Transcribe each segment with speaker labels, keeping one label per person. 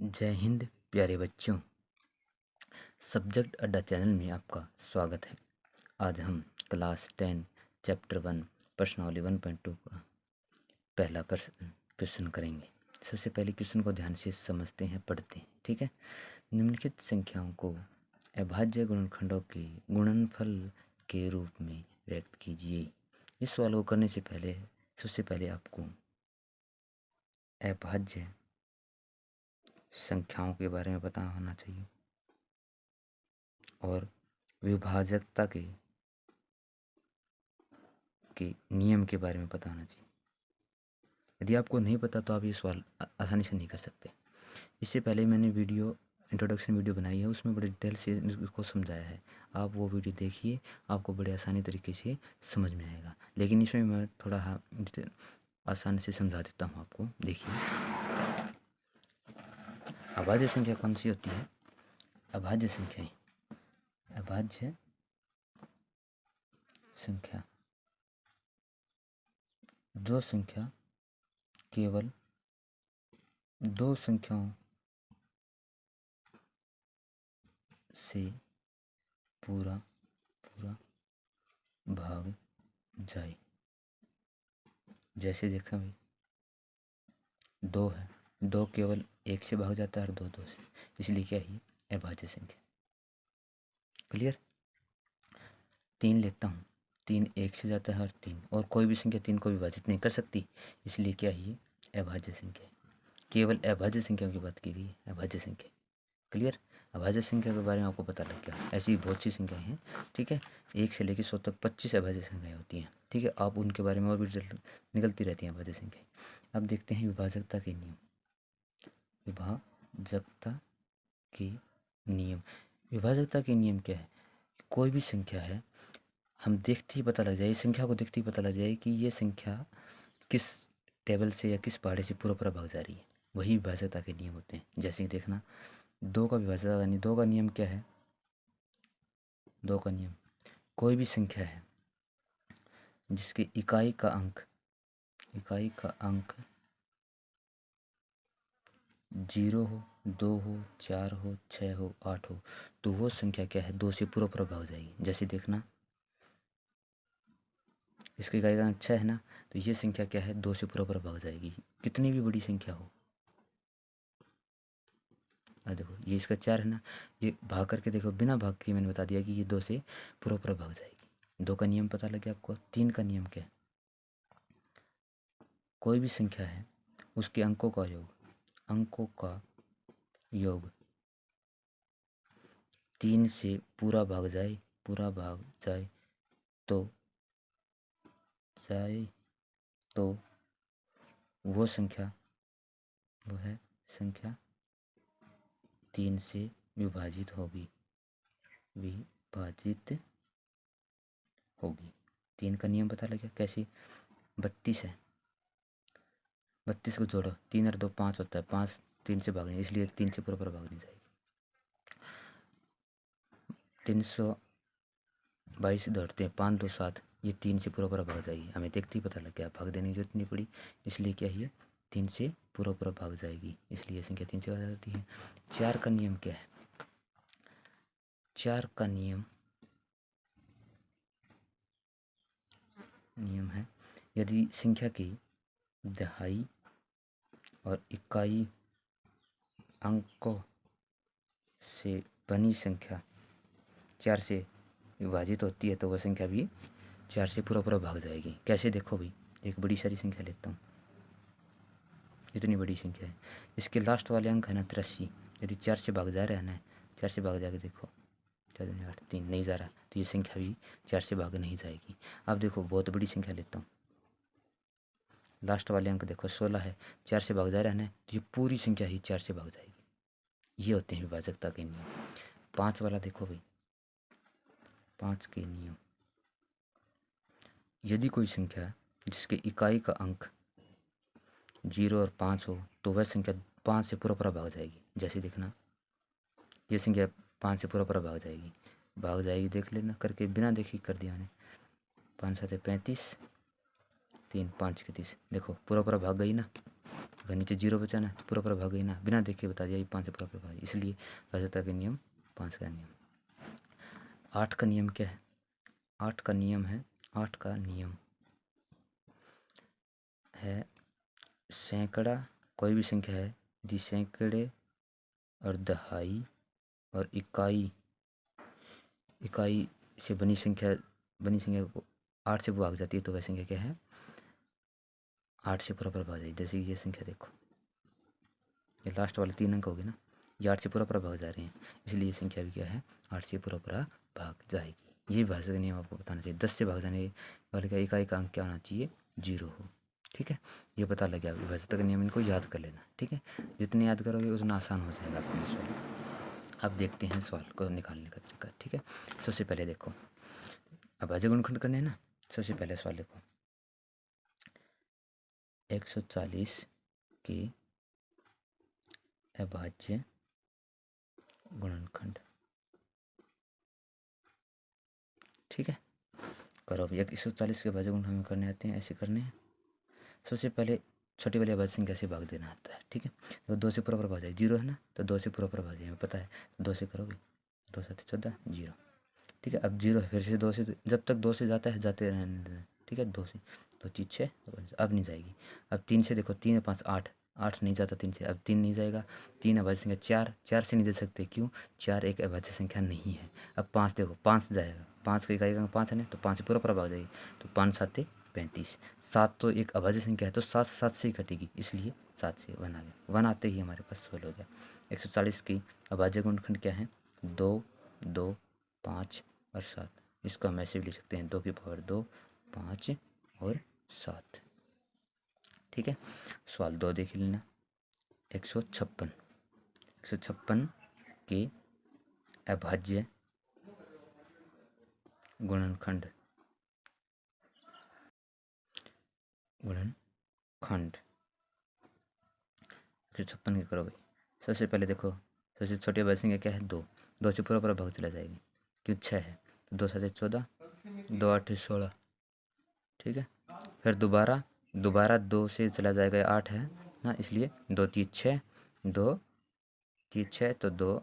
Speaker 1: जय हिंद प्यारे बच्चों। सब्जेक्ट अड्डा चैनल में आपका स्वागत है। आज हम क्लास 10 चैप्टर 1 प्रश्नावली 1.2 का पहला प्रश्न क्वेश्चन करेंगे। सबसे पहले क्वेश्चन को ध्यान से समझते हैं, पढ़ते हैं। ठीक है। निम्नलिखित संख्याओं को अभाज्य गुणनखंडों के गुणनफल के रूप में व्यक्त कीजिए। इस सवाल को करने से पहले सबसे पहले आपको अभाज्य संख्याओं के बारे में पता होना चाहिए और विभाजकता के नियम के बारे में पता होना चाहिए। यदि आपको नहीं पता तो आप ये सवाल आसानी से नहीं कर सकते। इससे पहले मैंने इंट्रोडक्शन वीडियो बनाई है, उसमें बड़े डिटेल से इसको समझाया है। आप वो वीडियो देखिए, आपको बड़े आसानी तरीके से समझ में आएगा। लेकिन इसमें मैं थोड़ा आसानी से समझा देता हूँ आपको। देखिए, अभाज्य संख्या कौन सी होती है? अभाज्य संख्याएं, अभाज्य संख्या जो संख्या केवल दो संख्याओं से पूरा भाग जाए। जैसे देखा भाई, दो है, दो केवल एक से भाग जाता है और दो से, इसलिए क्या है? अभाज्य संख्या। क्लियर? तीन लेता हूँ, तीन एक से जाता है और तीन, और कोई भी संख्या तीन को विभाजित नहीं कर सकती, इसलिए क्या है? अभाज्य संख्या। केवल अभाज्य संख्या की बात की गई है, अभाज्य संख्या। क्लियर? अभाज्य संख्या के बारे में आपको पता लग गया। ऐसी बहुत सी संख्याएं हैं। ठीक है, 1 से लेकर 100 तक 25 अभाज्य संख्याएं होती हैं। ठीक है, आप उनके बारे में और भी निकलती रहती हैं अभाज्य संख्याएं। अब देखते हैं विभाजकता के नियम। विभाजकता के नियम। विभाजकता के नियम क्या है? कोई भी संख्या है, हम देखते ही पता लग जाए, संख्या को देखते ही पता लग जाए कि ये संख्या किस टेबल से या किस पहाड़े से पूरा भाग जा रही है। वही विभाजकता के नियम होते हैं। जैसे देखना, दो का विभाजकता का नियम, दो का नियम क्या है? दो का नियम, कोई भी संख्या है जिसके इकाई का अंक 0 हो, 2 हो, 4 हो, 6 हो, 8 हो, तो वो संख्या क्या है? 2 से पूरा भाग जाएगी। जैसे देखना, इसकी इकाई का अंक 6 है ना, तो ये संख्या क्या है? 2 से पूरा भाग जाएगी, कितनी भी बड़ी संख्या हो। देखो, ये इसका 4 है ना, ये भाग करके देखो, बिना भाग के मैंने बता दिया कि ये 2 से पूरा भाग जाएगी। 2 का नियम पता लग गया आपको। 3 का नियम क्या है? कोई भी संख्या है, उसके अंकों का योग 3 से पूरा भाग जाए तो वो है संख्या 3 से विभाजित होगी। 3 का नियम पता लगा कैसे? 32 है, 32 को जोड़ो, 3 और 2 5 होता है, 5 3 से भागने, इसलिए 3 से पूरा भागनी जाएगी। 322 दौड़ते हैं, 5 2 7, ये 3 से पूरा भाग जाएगी। हमें देखते ही पता लग गया, भाग देने की जरूरत नहीं पड़ी, इसलिए क्या है? 3 से पूरा भाग जाएगी, इसलिए संख्या 3 से भाग जाती है। 4 का नियम क्या है? 4 का नियम है, यदि संख्या की दहाई और इकाई अंकों से बनी संख्या 4 से विभाजित होती है, तो वह संख्या भी 4 से पूरा भाग जाएगी। कैसे? देखो भाई, एक बड़ी सारी संख्या लेता हूँ, इतनी बड़ी संख्या है, इसके लास्ट वाले अंक है ना 83, यदि 4 से भाग जा रहा है ना, 4 से भाग जाके देखो, 4 दूनी 8, 3 नहीं जा रहा, तो ये संख्या भी 4 से भाग नहीं जाएगी। अब देखो, बहुत बड़ी संख्या लेता हूँ, लास्ट वाले अंक देखो 16 है, 4 से भाग जा रहा है ना, तो ये पूरी संख्या ही 4 से भाग जाएगी। ये होते हैं विभाजकता के नियम। 5 वाला देखो भाई, 5 के नियम, यदि कोई संख्या जिसके इकाई का अंक 0 और 5 हो, तो वह संख्या 5 से पूरा भाग जाएगी। जैसे देखना, ये संख्या 5 से पूरा भाग जाएगी, देख लेना करके, बिना देखी कर दिया मैंने। 5 7 35, 3 5 के 30। देखो पूरा पूरा भाग गई ना, अगर नीचे 0 बचा ना तो पूरा पूरा भाग गई ना, बिना देखे बता दिया ये 5 से पूरा पूरा भाग, इसलिए भाज्यता का नियम 5 का नियम। 8 का नियम क्या है? 8 का नियम है सैकड़ा, कोई भी संख्या है यदि सैकड़े और दहाई और इकाई से बनी संख्या को 8 से भाग जाती है तो वह संख्या क्या है? 8 से पूरा पूरा भाग जाएगी। जैसे ये संख्या देखो, ये लास्ट वाले 3 अंक होगी ना, ये 8 से पूरा पूरा भाग जा रहे हैं, इसलिए ये संख्या भी क्या है? 8 से पूरा पूरा भाग जाएगी। ये भाज्य का नियम आपको बताना चाहिए। 10 से भाग जाने वाले का इकाई का अंक क्या होना चाहिए? 0 हो। ठीक है, ये पता लग गया। भाज्यता का नियम इनको याद कर लेना। ठीक है, जितने याद करोगे उतना आसान हो जाएगा आपके सवाल। अब देखते हैं सवाल को निकालने का तरीका। ठीक है, सबसे पहले देखो, अब अभाज्य गुणनखंड करने हैं ना। सबसे पहले सवाल देखो, 140 के अभाज्य गुणनखंड। ठीक है, करो भैया। 140 के अभाज्य गुणनखंड हमें करने आते हैं, ऐसे करने हैं। सबसे पहले छोटी वाली अभाज्य संख्या से भाग देना आता है। ठीक है, तो 2 से पूरा पूरा भाग जाए, 0 है ना, तो 2 से पूरा पूरा भाग जाए, हमें पता है। 2 से करो भी, 2 7 14 0। ठीक है, अब 0 फिर से 2 से, जब तक 2 से जाता है जाते रहने देना। ठीक है, 2 से 2 3 6, अब नहीं जाएगी। अब 3 से देखो, 3 5 8, 8 नहीं जाता 3 से, अब 3 नहीं जाएगा। 3 अभाज्य संख्या 4 से नहीं दे सकते, क्यों? 4 एक अभाज्य संख्या नहीं है। अब 5 देखो, 5 जाएगा, 5 का इकाई का 5 है ना, तो 5 से पूरा पूरा भाग जाएगी, तो 5 7 35। 7 तो एक अभाज्य संख्या है, तो 7 7 से ही कटेगी, इसलिए 7 से 1 आ गया। 1 आते ही हमारे पास 16 हो गया। 140 की अभाज्य गुणनखंड क्या है? 2 2 5 और 7। इसको हम ऐसे भी लिख सकते हैं, 2 की पावर 2 5 और 7। ठीक है, सवाल 2 देख लेना। 156 के अभाज्य गुणनखंड 156 की करो भाई। सबसे पहले देखो, सबसे छोटी अभाज्य संख्या क्या है? 2 2 से पूरा पूरा भाग चला जाएगी, क्यों? 6 है, 2 7 14, 2 8 16। ठीक है, फिर दोबारा 2 से चला जाएगा, 8 है ना, इसलिए 2 3 6, 2 3 6, तो 2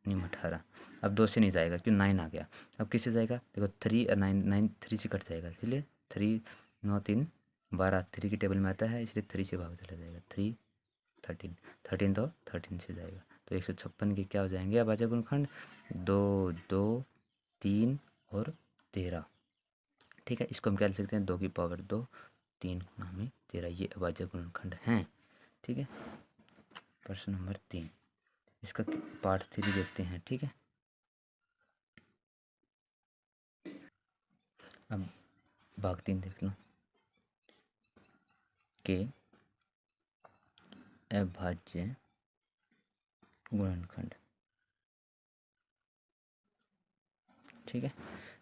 Speaker 1: निम 18। अब 2 से नहीं जाएगा, क्यों? 9 आ गया। अब किससे जाएगा? देखो 3 और 9, 9 3 से कट जाएगा, इसलिए 3 9 3 12, 3 की टेबल में आता है, इसलिए 3 से भाग चला जाएगा। 3 13 13, तो 13 से जाएगा। तो 156 के क्या हो जाएंगे अभाज्य गुणनखंड? 2 2 3 और 13। ठीक है, इसको हम क्या लिख सकते हैं? 2 की पावर 2 3 गुणा में 13, ये अभाज्य गुणनखंड हैं। ठीक है, प्रश्न नंबर 3, इसका पार्ट 3 देखते हैं। ठीक है, अब भाग 3 देख लो, के अभाज्य गुणनखंड। ठीक है,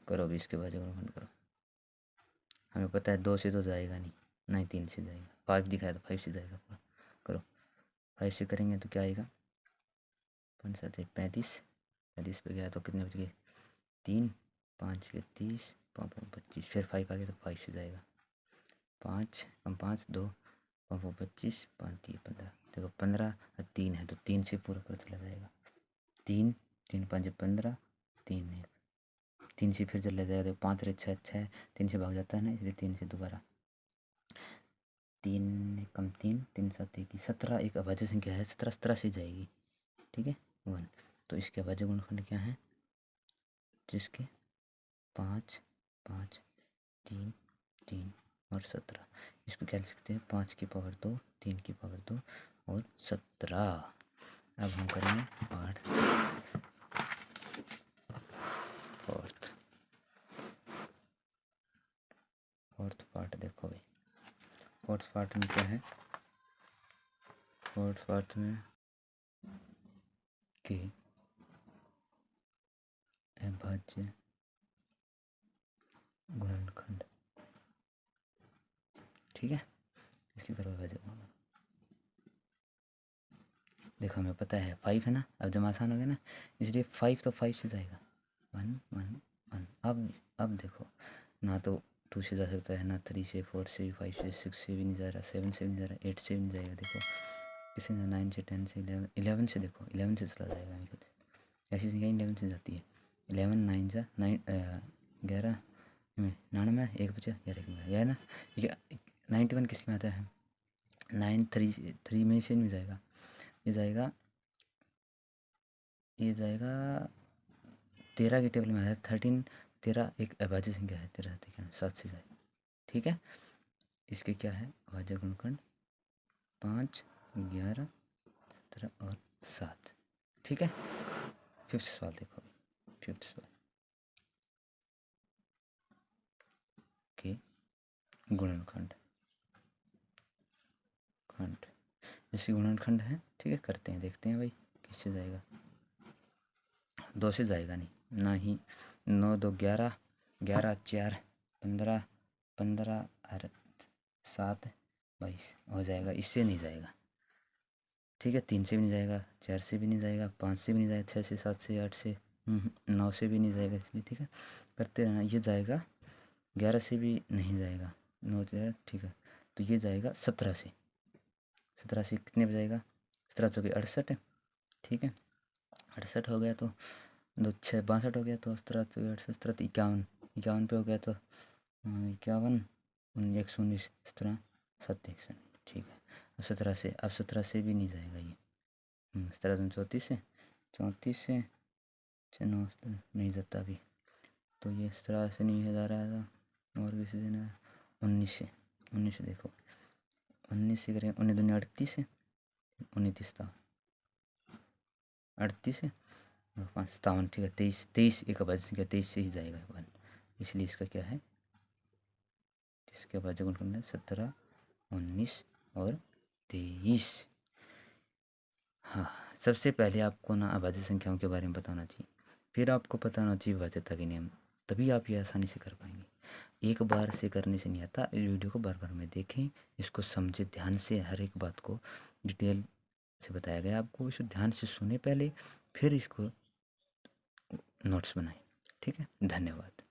Speaker 1: करो अभी इसके अभाज्य गुणनखंड करो। हमें पता है 2 से तो जाएगा नहीं, नहीं 3 से जाएगा। 5 दिखाया तो 5 से जाएगा पूरा। करो, 5 से करेंगे तो क्या आएगा? 5 7 35, 35 पे गया तो कितने बच गए? 3 5 के 30, 5 25, फिर 5 आ गया तो 5 से जाएगा। 5 कम 5 2, 5 25, 5 3 15। देखो 15 और 3 है, तो 3 से पूरा पूरा चला जाएगा। 3 3 5 15, 3 1, 3 से फिर चला जाएगा। देखो 5 रे 6 6, 3 से भाग जाता है ना, इसलिए 3 से दोबारा। 3 कम 3 3 7 21, 17 एक अभाज्य संख्या है, 17 17 से जाएगी। ठीक है, 1, तो इसके अभाज्य गुणनखंड क्या है? जिसके 5 5 3 3 और 17। इसको क्या लिख सकते हैं? 5 की पावर 2 3 की पावर 2 और 17। अब हम करेंगे पार्ट 4th पार्ट। देखो भाई, 4th पार्ट में क्या है? 4th पार्ट में के अभाज्य गुणनखंड। ठीक है, इसकी करो अभाज्य गुणनखंड। देखो हमें पता है 5 है ना, अब जब आसान हो गया ना, इसलिए 5 तो 5 से जाएगा। 1 1 1। अब देखो ना, तो 2 से जा सकता है ना, 3 से, 4 से, 5 से, 6 से भी नहीं जा रहा, 7 से भी नहीं जा रहा, 8 से भी नहीं जाएगा। देखो किसी ने 9 से, 10 से, 11 से, देखो 11 से चला जाएगा। ऐसी संख्या 11 से जाती है। 11 9 जा 9 11 में 99 एक बचा 11 है ना। ठीक है, 91 किसके में आता है? 9 3 में से नहीं जाएगा, ये जाएगा 13 के टेबल में आया 13। 13 एक अभाज्य संख्या है, 13 7 से जाएगा। ठीक है, इसके क्या है अभाज्य गुणनखंड 5 11 17 और 7। ठीक है, 5th सवाल देखो, 5th सवाल के गुणनखंड जैसे गुणनखंड है। ठीक है, करते हैं, देखते हैं भाई किससे जाएगा। 2 से जाएगा नहीं, ना ही 9 2 11 11 4 15 15 और 7 22 हो जाएगा, इससे नहीं जाएगा। ठीक है, 3 से भी नहीं जाएगा, 4 से भी नहीं जाएगा, 5 से भी नहीं जाएगा, 6 से, 7 से, 8 से, 9 से भी नहीं जाएगा, इसलिए ठीक है करते रहना। ये जाएगा 11 से भी नहीं जाएगा, 9 जाएगा। ठीक है, तो ये जाएगा 17 से। 17 से कितने पे जाएगा? 17 चौके 68। ठीक है, 68 हो गया तो 2 6 62 हो गया, तो 17 चौके 68 17 51 51 पे हो गया, तो 51 119 17 7 119। ठीक है, अब 17 से भी नहीं जाएगा ये। 17 34 से 34 से 6 9 नहीं जाता अभी, तो ये 17 से नहीं जा रहा था, और किसी से ना 19 से देखो 19 से करें 19 दूनी 38 से 29 38 से 5 57। ठीक है, 23 एक अभाज्य संख्या 23 से ही जाएगा 1, इसलिए इसका क्या है, इसके अभाज्य गुणनखंड है 17 19 और 23। हाँ, सबसे पहले आपको ना अभाज्य संख्याओं के बारे में बताना चाहिए, फिर आपको पता होना चाहिए अभाज्यता के नियम, तभी आप ये आसानी से कर पाएंगे। एक बार से करने से नहीं आता, वीडियो को बार बार में देखें, इसको समझे ध्यान से, हर एक बात को डिटेल से बताया गया आपको, इसे ध्यान से सुने पहले, फिर इसको नोट्स बनाएं। ठीक है, धन्यवाद।